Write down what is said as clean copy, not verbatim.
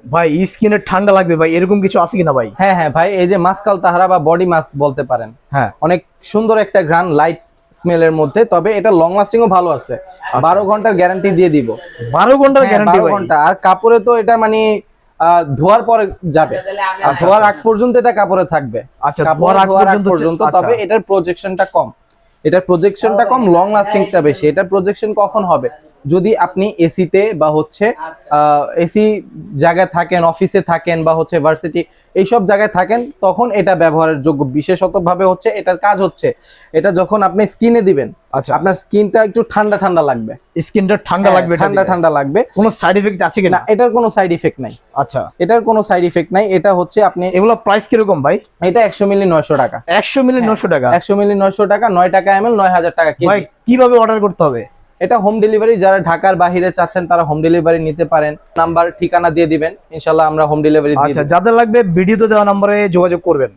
ভাই স্কিনে ঠান্ডা লাগবে ভাই, এরকম কিছু আছে কিনা ভাই? হ্যাঁ হ্যাঁ ভাই, এই যে মাসকাল তাহারা বা বডি মাস্ক বলতে পারেন, হ্যাঁ অনেক সুন্দর একটা ঘ্রাণ, লাইট স্মেলের মধ্যে, তবে এটা লং লাস্টিংও ভালো আছে। 12 ঘন্টার গ্যারান্টি দিয়ে দিব। 12 ঘন্টার হ্যাঁ, গ্যারান্টি 12 ভাই? ঘন্টা। আর কাপড়ে তো এটা মানে ধোয়ার পরে যাবে, আর ধোয়ার আগ পর্যন্ত এটা কাপড়ে থাকবে। আচ্ছা, কাপড় ধোয়ার আগ পর্যন্ত, আচ্ছা। তবে এটার প্রজেকশনটা কম, এটার প্রজেকশনটা কম, লং লাস্টিংটা বেশি। এটার প্রজেকশন কখন হবে? যদি আপনি এসিতে বা হচ্ছে এসি জায়গায় থাকেন, অফিসে থাকেন বা হচ্ছে ভার্সিটি এইসব জায়গায় থাকেন, তখন এটা ব্যবহারের যোগ্য। বিশেষত ভাবে হচ্ছে এটার কাজ হচ্ছে, এটা যখন আপনি স্কিনে দিবেন, আচ্ছা, আপনার স্কিনটা একটু ঠান্ডা ঠান্ডা লাগবে, স্কিনটা ঠান্ডা লাগবে, ঠান্ডা ঠান্ডা লাগবে। কোনো সাইড এফেক্ট আছে কিনা? না, এটার কোনো সাইড ইফেক্ট নাই। আচ্ছা, এটার কোনো সাইড ইফেক্ট নাই। এটা হচ্ছে আপনি, এগুলো প্রাইস কিরকম ভাই? এটা 100 মিলি 900 টাকা। 100 মিলি 900 টাকা? 100 মিলি 900 টাকা, 9 টাকা এমএল, 9000 টাকা ভাই কেজি। কিভাবে অর্ডার করতে হবে? এটা হোম ডেলিভারি, যারা ঢাকার বাইরে চাচ্ছেন তারা হোম ডেলিভারি নিতে পারেন। নাম্বার ঠিকানা দিয়ে দিবেন, ইনশাআল্লাহ আমরা হোম ডেলিভারি দিয়ে আচ্ছা, দেব। যাদের লাগবে ভিডিওতে দেওয়া নম্বরে যোগাযোগ করবেন।